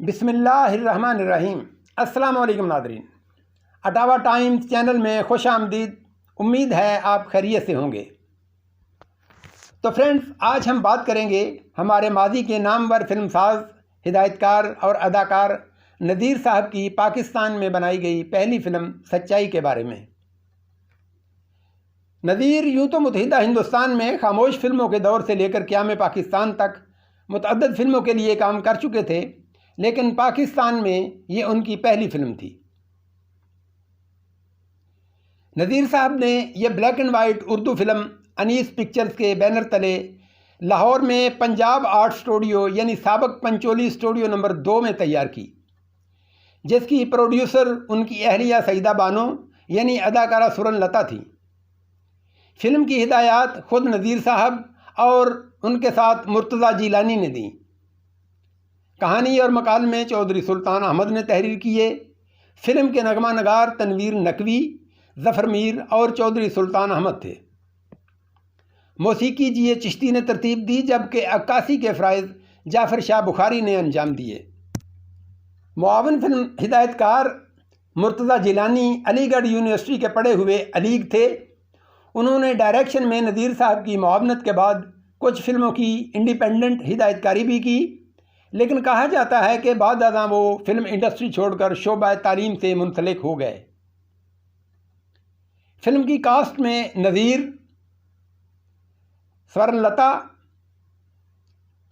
بسم اللہ الرحمن الرحیم۔ السلام علیکم ناظرین، اٹاوا ٹائمز چینل میں خوش آمدید۔ امید ہے آپ خیریت سے ہوں گے۔ تو فرینڈز، آج ہم بات کریں گے ہمارے ماضی کے نامور فلم ساز، ہدایت کار اور اداکار نذیر صاحب کی پاکستان میں بنائی گئی پہلی فلم سچائی کے بارے میں۔ نذیر یوں تو متحدہ ہندوستان میں خاموش فلموں کے دور سے لے کر قیام پاکستان تک متعدد فلموں کے لیے کام کر چکے تھے، لیکن پاکستان میں یہ ان کی پہلی فلم تھی۔ نذیر صاحب نے یہ black and white Urdu film Anees pictures کے بینر تلے لاہور میں پنجاب آرٹ اسٹوڈیو یعنی سابق پنچولی اسٹوڈیو نمبر 2 میں تیار کی، جس کی پروڈیوسر ان کی اہلیہ سعیدہ بانو یعنی اداکارہ سورن لتا تھی۔ فلم کی ہدایات خود نذیر صاحب اور ان کے ساتھ مرتضیٰ جیلانی نے دیں۔ کہانی اور مکالمے چودھری سلطان احمد نے تحریر کیے۔ فلم کے نغمہ نگار تنویر نقوی، ظفر میر اور چودھری سلطان احمد تھے۔ موسیقی جی چشتی نے ترتیب دی، جبکہ عکاسی کے فرائض جعفر شاہ بخاری نے انجام دیے۔ معاون فلم ہدایت کار مرتضیٰ جیلانی علی گڑھ یونیورسٹی کے پڑھے ہوئے علیگ تھے۔ انہوں نے ڈائریکشن میں نذیر صاحب کی معاونت کے بعد کچھ فلموں کی انڈیپینڈنٹ ہدایت کاری بھی کی، لیکن کہا جاتا ہے کہ بعد ازاں وہ فلم انڈسٹری چھوڑ کر شعبہ تعلیم سے منسلک ہو گئے۔ فلم کی کاسٹ میں نذیر، سورن لتا،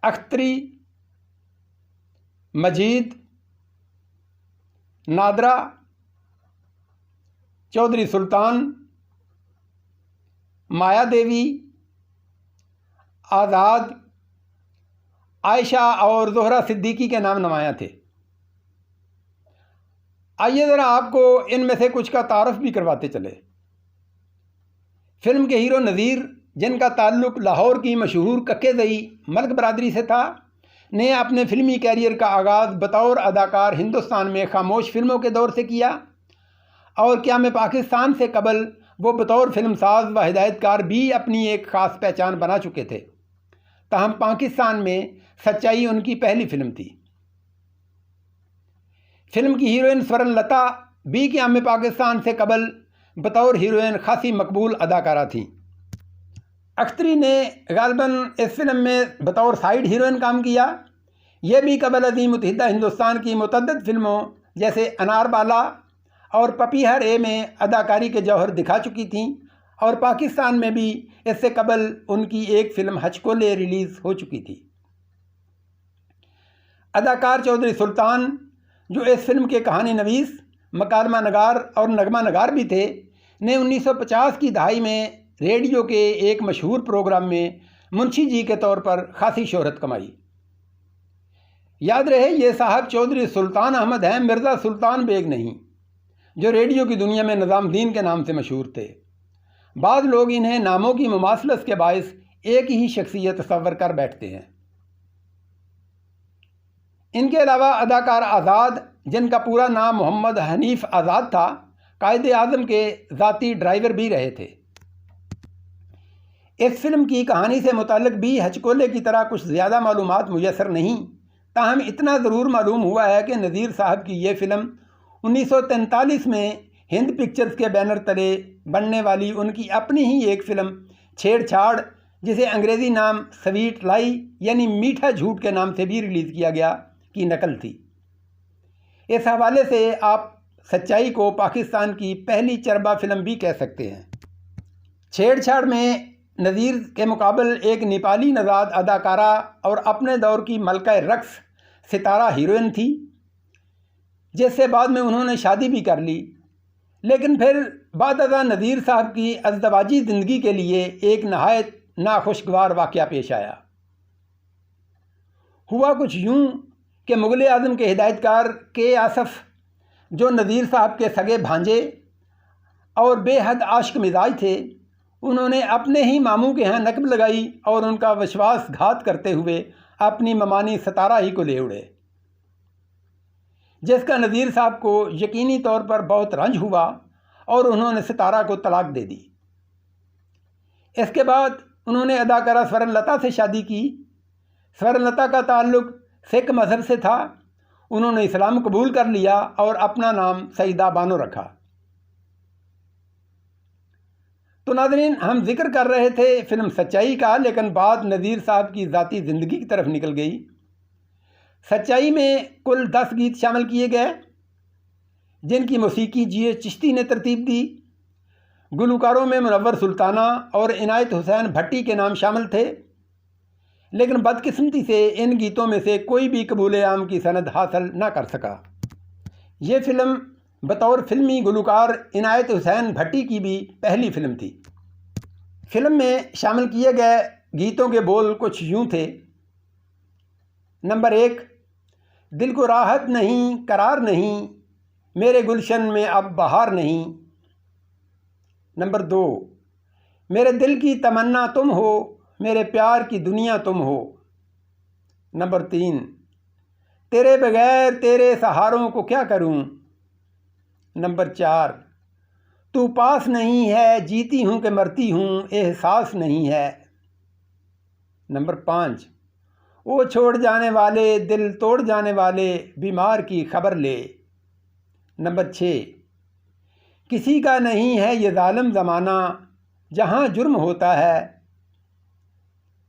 اختری، مجید، نادرہ، چودھری سلطان، مایا دیوی، آزاد، عائشہ اور زہرہ صدیقی کے نام نمایاں تھے۔ آئیے ذرا آپ کو ان میں سے کچھ کا تعارف بھی کرواتے چلے۔ فلم کے ہیرو نذیر، جن کا تعلق لاہور کی مشہور ککے زئی ملک برادری سے تھا، نے اپنے فلمی کیریئر کا آغاز بطور اداکار ہندوستان میں خاموش فلموں کے دور سے کیا، اور قیام پاکستان سے قبل وہ بطور فلم ساز و ہدایت کار بھی اپنی ایک خاص پہچان بنا چکے تھے۔ تاہم پاکستان میں سچائی ان کی پہلی فلم تھی۔ فلم کی ہیروئن سورن لتا بھی قیام پاکستان سے قبل بطور ہیروئن خاصی مقبول اداکارہ تھیں۔ اختری نے غالباً اس فلم میں بطور سائیڈ ہیروئن کام کیا۔ یہ بھی قبل ازیں متحدہ ہندوستان کی متعدد فلموں جیسے انار بالا اور پپیہر اے میں اداکاری کے جوہر دکھا چکی تھیں، اور پاکستان میں بھی اس سے قبل ان کی ایک فلم ہچکولے ریلیز ہو چکی تھی۔ اداکار چودھری سلطان، جو اس فلم کے کہانی نویس، مکالمہ نگار اور نغمہ نگار بھی تھے، نے 1950 کی دہائی میں ریڈیو کے ایک مشہور پروگرام میں منشی جی کے طور پر خاصی شہرت کمائی۔ یاد رہے، یہ صاحب چودھری سلطان احمد ہیں، مرزا سلطان بیگ نہیں، جو ریڈیو کی دنیا میں نظام دین کے نام سے مشہور تھے۔ بعض لوگ انہیں ناموں کی مماثلت کے باعث ایک ہی شخصیت تصور کر بیٹھتے ہیں۔ ان کے علاوہ اداکار آزاد، جن کا پورا نام محمد حنیف آزاد تھا، قائد اعظم کے ذاتی ڈرائیور بھی رہے تھے۔ اس فلم کی کہانی سے متعلق بھی ہچکولے کی طرح کچھ زیادہ معلومات میسر نہیں، تاہم اتنا ضرور معلوم ہوا ہے کہ نذیر صاحب کی یہ فلم 1943 میں ہند پکچرز کے بینر تلے بننے والی ان کی اپنی ہی ایک فلم چھیڑ چھاڑ، جسے انگریزی نام سویٹ لائی یعنی میٹھا جھوٹ کے نام سے بھی ریلیز کیا گیا، کی نقل تھی۔ اس حوالے سے آپ سچائی کو پاکستان کی پہلی چربا فلم بھی کہہ سکتے ہیں۔ چھیڑ چھاڑ میں نذیر کے مقابل ایک نیپالی نژاد اداکارہ اور اپنے دور کی ملکہ رقص ستارہ ہیروئن تھی، جس سے بعد میں انہوں نے شادی بھی کر لی، لیکن پھر بعد ازاں نذیر صاحب کی ازدواجی زندگی کے لیے ایک نہایت ناخوشگوار واقعہ پیش آیا۔ ہوا کچھ یوں کہ مغل اعظم کے ہدایت کار کے آصف، جو نذیر صاحب کے سگے بھانجے اور بے حد عاشق مزاج تھے، انہوں نے اپنے ہی ماموں کے ہاں نقب لگائی اور ان کا وشواس گھات کرتے ہوئے اپنی ممانی ستارہ ہی کو لے اڑے، جس کا نذیر صاحب کو یقینی طور پر بہت رنج ہوا اور انہوں نے ستارہ کو طلاق دے دی۔ اس کے بعد انہوں نے اداکارہ سورن لتا سے شادی کی۔ سورن لتا کا تعلق سکھ مذہب سے تھا۔ انہوں نے اسلام قبول کر لیا اور اپنا نام سعیدہ بانو رکھا۔ تو ناظرین، ہم ذکر کر رہے تھے فلم سچائی کا، لیکن بات نذیر صاحب کی ذاتی زندگی کی طرف نکل گئی۔ سچائی میں کل 10 گیت شامل کیے گئے، جن کی موسیقی جی چشتی نے ترتیب دی۔ گلوکاروں میں منور سلطانہ اور عنایت حسین بھٹی کے نام شامل تھے، لیکن بدقسمتی سے ان گیتوں میں سے کوئی بھی قبول عام کی سند حاصل نہ کر سکا۔ یہ فلم بطور فلمی گلوکار عنایت حسین بھٹی کی بھی پہلی فلم تھی۔ فلم میں شامل کیے گئے گیتوں کے بول کچھ یوں تھے۔ نمبر 1، دل کو راحت نہیں قرار نہیں، میرے گلشن میں اب بہار نہیں۔ نمبر 2، میرے دل کی تمنا تم ہو، میرے پیار کی دنیا تم ہو۔ نمبر 3، تیرے بغیر تیرے سہاروں کو کیا کروں۔ نمبر 4، تو پاس نہیں ہے، جیتی ہوں کہ مرتی ہوں، احساس نہیں ہے۔ نمبر 5، وہ چھوڑ جانے والے دل توڑ جانے والے بیمار کی خبر لے۔ نمبر 6، کسی کا نہیں ہے یہ ظالم زمانہ، جہاں جرم ہوتا ہے۔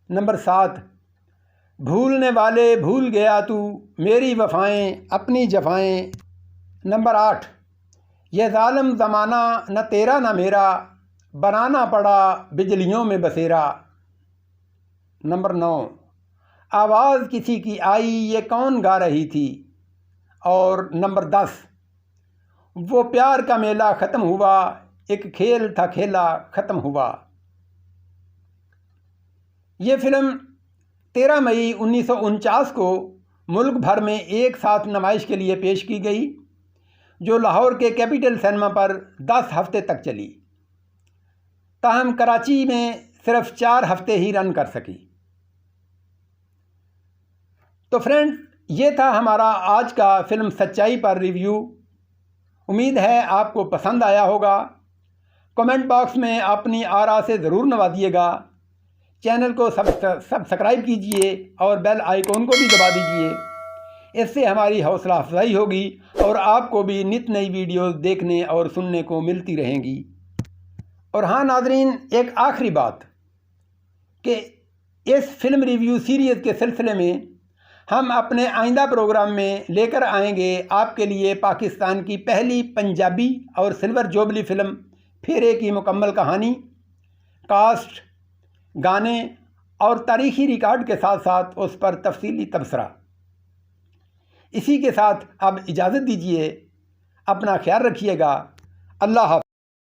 نمبر 7، بھولنے والے بھول گیا تو، میری وفائیں اپنی جفائیں۔ نمبر 8، یہ ظالم زمانہ نہ تیرا نہ میرا، بنانا پڑا بجلیوں میں بسیرا۔ نمبر 9، آواز کسی کی آئی، یہ کون گا رہی تھی۔ اور نمبر 10، وہ پیار کا میلہ ختم ہوا، ایک کھیل تھا کھیلا ختم ہوا۔ یہ فلم 13 مئی 1949 کو ملک بھر میں ایک ساتھ نمائش کے لیے پیش کی گئی، جو لاہور کے کیپٹل سنیما پر 10 ہفتے تک چلی، تاہم کراچی میں صرف 4 ہفتے ہی رن کر سکی۔ تو فرینڈ، یہ تھا ہمارا آج کا فلم سچائی پر ریویو۔ امید ہے آپ کو پسند آیا ہوگا۔ کمنٹ باکس میں اپنی آراء سے ضرور نوازیے گا۔ چینل کو سبسکرائب کیجئے اور بیل آئیکن کو بھی دبا دیجئے۔ اس سے ہماری حوصلہ افزائی ہوگی اور آپ کو بھی نت نئی ویڈیوز دیکھنے اور سننے کو ملتی رہیں گی۔ اور ہاں ناظرین، ایک آخری بات کہ اس فلم ریویو سیریز کے سلسلے میں ہم اپنے آئندہ پروگرام میں لے کر آئیں گے آپ کے لیے پاکستان کی پہلی پنجابی اور سلور جوبلی فلم پھیرے کی مکمل کہانی، کاسٹ، گانے اور تاریخی ریکارڈ کے ساتھ ساتھ اس پر تفصیلی تبصرہ۔ اسی کے ساتھ اب اجازت دیجیے، اپنا خیال رکھیے گا۔ اللہ حافظ۔